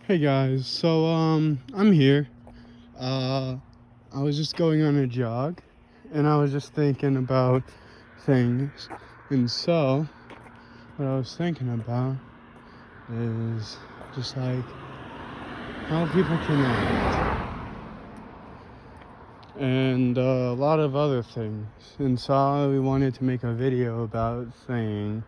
Hey guys, I'm here. Uh I was just going on a jog and I was just thinking about things. And so what I was thinking about is just like how people connect and a lot of other things. And so we wanted to make a video about saying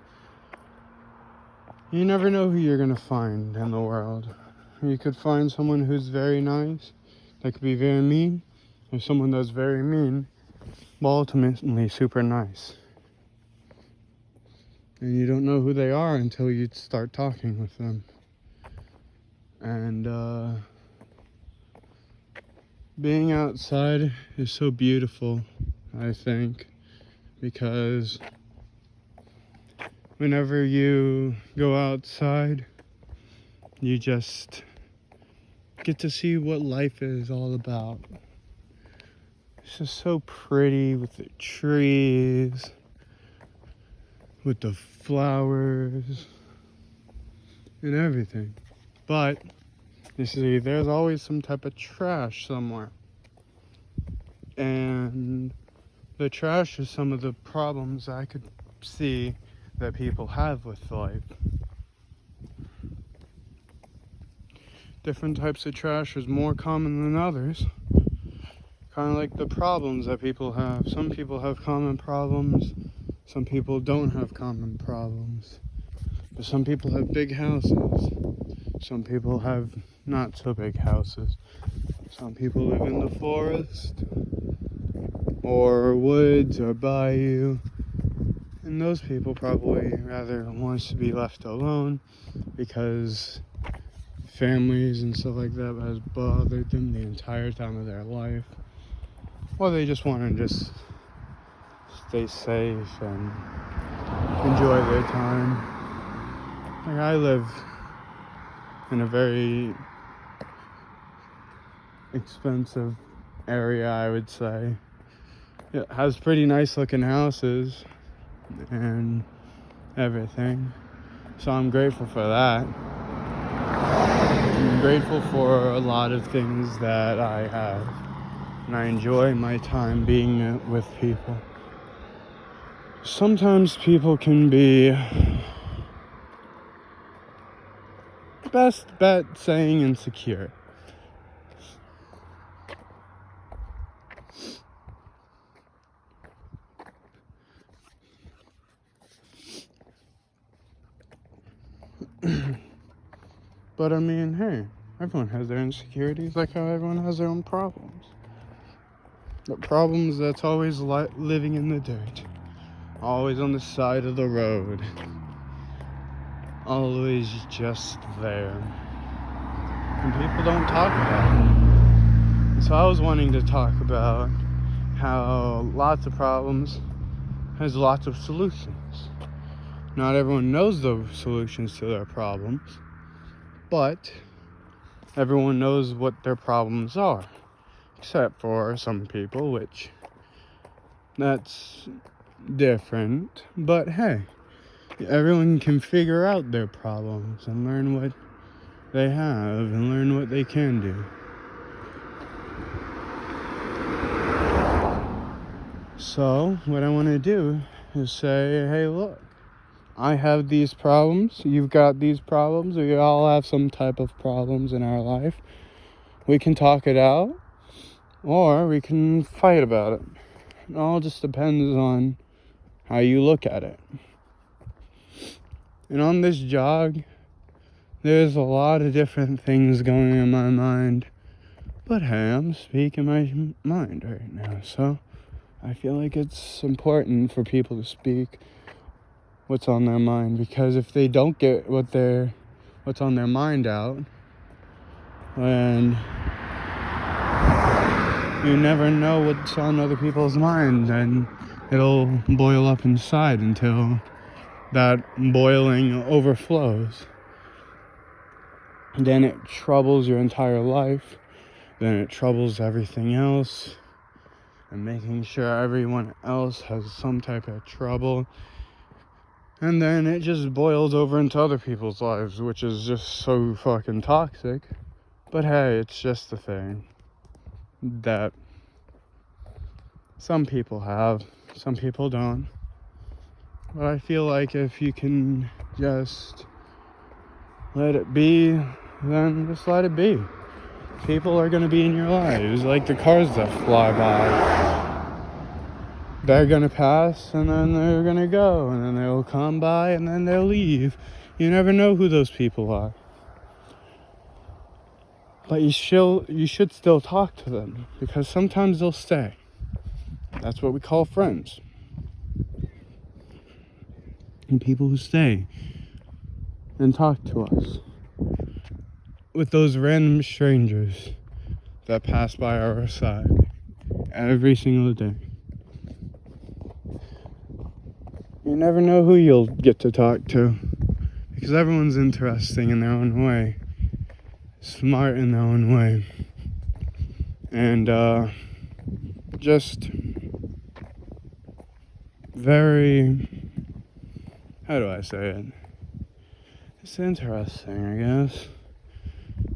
you never know who you're gonna find in the world. You could find someone who's very nice, that could be very mean, or someone that's very mean, but ultimately super nice. And you don't know who they are until you start talking with them. And being outside is so beautiful, I think, because whenever you go outside, you just get to see what life is all about. It's just so pretty with the trees, with the flowers, and everything. But, you see, there's always some type of trash somewhere. And the trash is some of the problems I could see that people have with life. Different types of trash is more common than others. Kind of like the problems that people have. Some people have common problems. Some people don't have common problems. But some people have big houses. Some people have not so big houses. Some people live in the forest or woods or bayou. And those people probably rather wants to be left alone because families and stuff like that has bothered them the entire time of their life. Or they just want to just stay safe and enjoy their time. Like I live in a very expensive area, I would say. It has pretty nice looking houses and everything. So I'm grateful for that. I'm grateful for a lot of things that I have. And I enjoy my time being with people. Sometimes people can be best bet saying insecure. But I mean, hey, everyone has their insecurities like how everyone has their own problems. The problems that's always living in the dirt. Always on the side of the road. Always just there. And people don't talk about it. And so I was wanting to talk about how lots of problems has lots of solutions. Not everyone knows the solutions to their problems, but everyone knows what their problems are. Except for some people, which that's different. But hey, everyone can figure out their problems and learn what they have and learn what they can do. So, what I want to do is say, hey, look, I have these problems, you've got these problems, we all have some type of problems in our life. We can talk it out, or we can fight about it. It all just depends on how you look at it. And on this jog, there's a lot of different things going in my mind. But hey, I'm speaking my mind right now, so I feel like it's important for people to speak what's on their mind, because if they don't get what's on their mind out, then you never know what's on other people's minds, and it'll boil up inside until that boiling overflows. Then it troubles your entire life. Then it troubles everything else. And making sure everyone else has some type of trouble And then it just boils over into other people's lives, which is just so fucking toxic. But hey, it's just a thing that some people have, some people don't. But I feel like if you can just let it be, then just let it be. People are gonna be in your lives, like the cars that fly by. They're gonna pass, and then they're gonna go, and then they'll come by, and then they'll leave. You never know who those people are. But you should still talk to them, because sometimes they'll stay. That's what we call friends. And people who stay and talk to us. With those random strangers that pass by our side every single day. You never know who you'll get to talk to, because everyone's interesting in their own way, smart in their own way, and just very, how do I say it? It's interesting, I guess,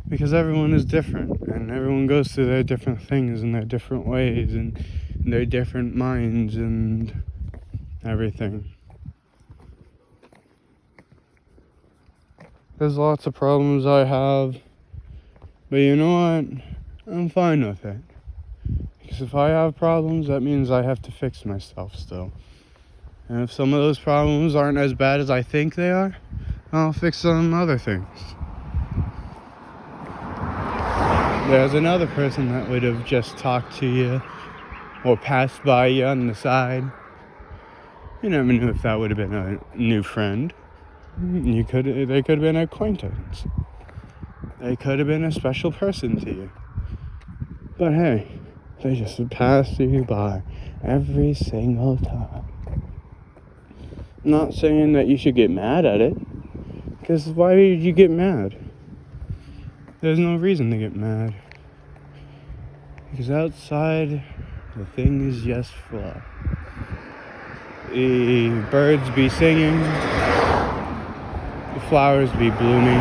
because everyone is different, and everyone goes through their different things in their different ways, and their different minds, and everything. There's lots of problems I have, but you know what? I'm fine with it. Because if I have problems, that means I have to fix myself still. And if some of those problems aren't as bad as I think they are, I'll fix some other things. There's another person that would have just talked to you or passed by you on the side. You never knew if that would have been a new friend. They could have been an acquaintance. They could have been a special person to you. But hey, they just pass you by every single time. I'm not saying that you should get mad at it, because why would you get mad? There's no reason to get mad. Because outside, the thing is just flow. The birds be singing. The flowers be blooming.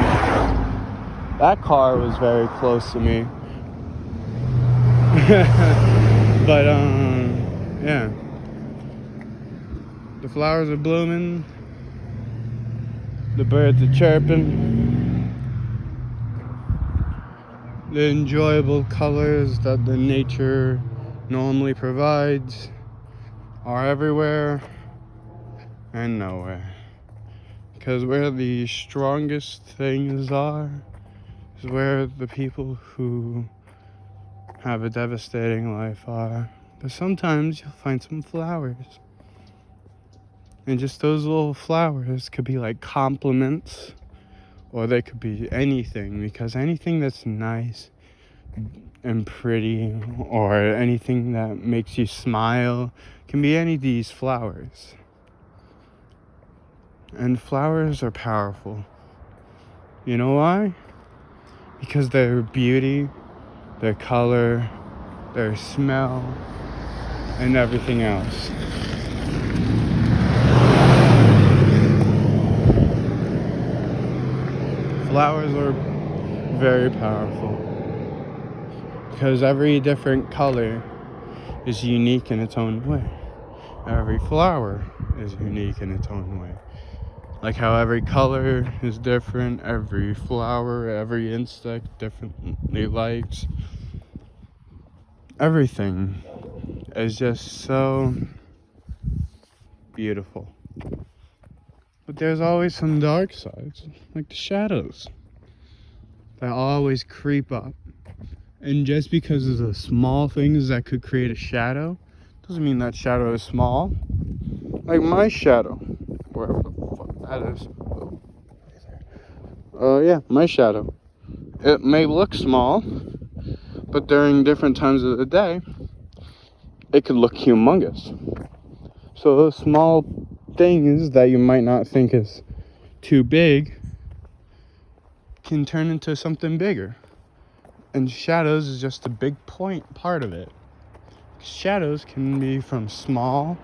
That car was very close to me. But, yeah. The flowers are blooming. The birds are chirping. The enjoyable colors that the nature normally provides are everywhere and nowhere. Because where the strongest things are is where the people who have a devastating life are. But sometimes you'll find some flowers. And just those little flowers could be like compliments, or they could be anything, because anything that's nice and pretty, or anything that makes you smile, can be any of these flowers. And flowers are powerful. You know why? Because their beauty, their color, their smell, and everything else. Flowers are very powerful, because every different color is unique in its own way. Every flower is unique in its own way. Like how every color is different, every flower, every insect differently likes. Everything is just so beautiful. But there's always some dark sides, like the shadows, that always creep up. And just because of the small things that could create a shadow, doesn't mean that shadow is small. Like my shadow, wherever the fuck that is. Yeah, my shadow. It may look small, but during different times of the day, it could look humongous. So those small things that you might not think is too big can turn into something bigger. And shadows is just a big part of it. Shadows can be from small,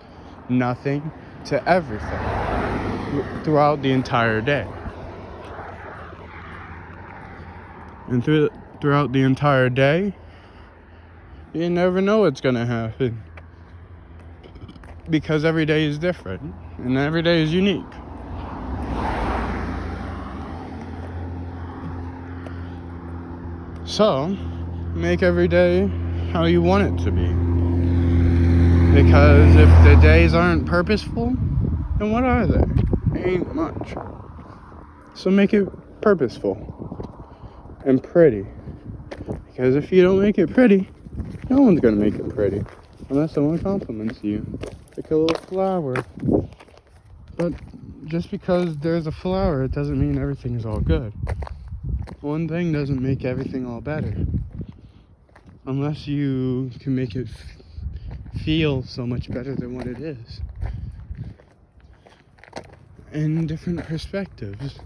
nothing, to everything. throughout the entire day. And throughout the entire day, you never know what's going to happen. Because every day is different. And every day is unique. So, make every day how you want it to be. Because if the days aren't purposeful, then what are they? They ain't much. So make it purposeful and pretty. Because if you don't make it pretty, no one's gonna make it pretty. Unless someone compliments you. Like a little flower. But just because there's a flower, it doesn't mean everything's all good. One thing doesn't make everything all better. Unless you can make it feel so much better than what it is. And different perspectives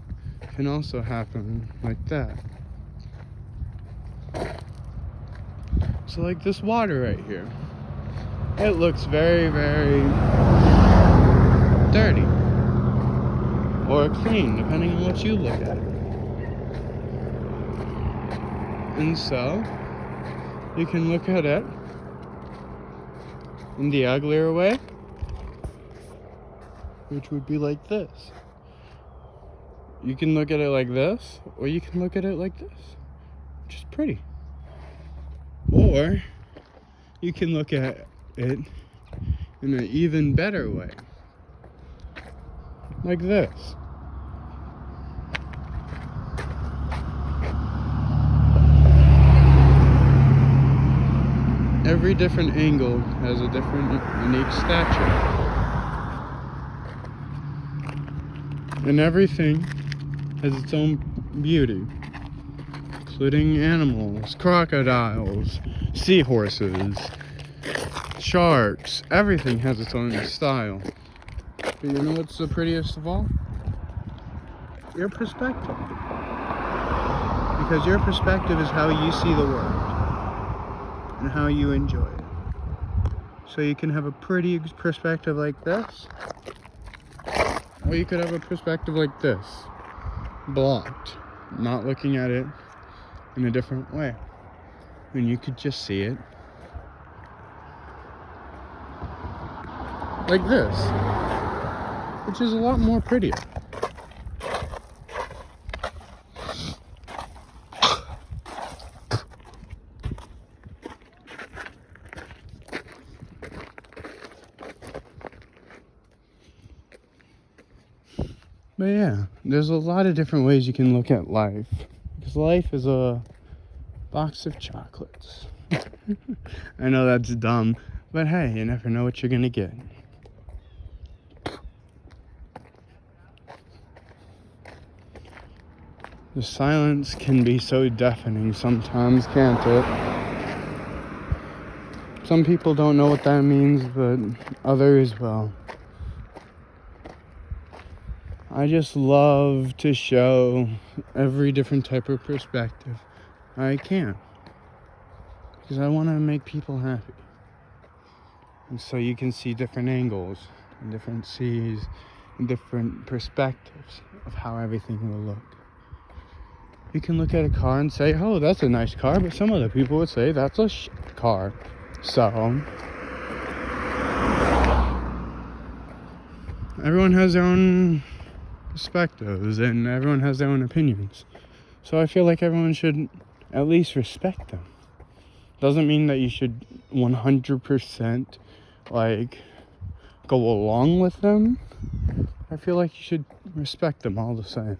can also happen like that. So like this water right here. It looks very, very dirty. Or clean, depending on what you look at it. And so, you can look at it in the uglier way, which would be like this. You can look at it like this, or you can look at it like this, which is pretty. Or, you can look at it in an even better way, like this. Every different angle has a different unique stature. And everything has its own beauty, including animals, crocodiles, seahorses, sharks. Everything has its own style. But you know what's the prettiest of all? Your perspective. Because your perspective is how you see the world. And how you enjoy it. So you can have a pretty perspective like this, or you could have a perspective like this, blocked, not looking at it in a different way, when you could just see it like this, which is a lot more prettier. But yeah, there's a lot of different ways you can look at life. Because life is a box of chocolates. I know that's dumb, but hey, you never know what you're gonna get. The silence can be so deafening sometimes, can't it? Some people don't know what that means, but others will. I just love to show every different type of perspective I can. Because I want to make people happy. And so you can see different angles, and different seas, and different perspectives of how everything will look. You can look at a car and say, oh, that's a nice car, but some other people would say that's a car. So, everyone has their own perspectives and everyone has their own opinions. So I feel like everyone should at least respect them. Doesn't mean that you should 100% like go along with them. I feel like you should respect them all the same.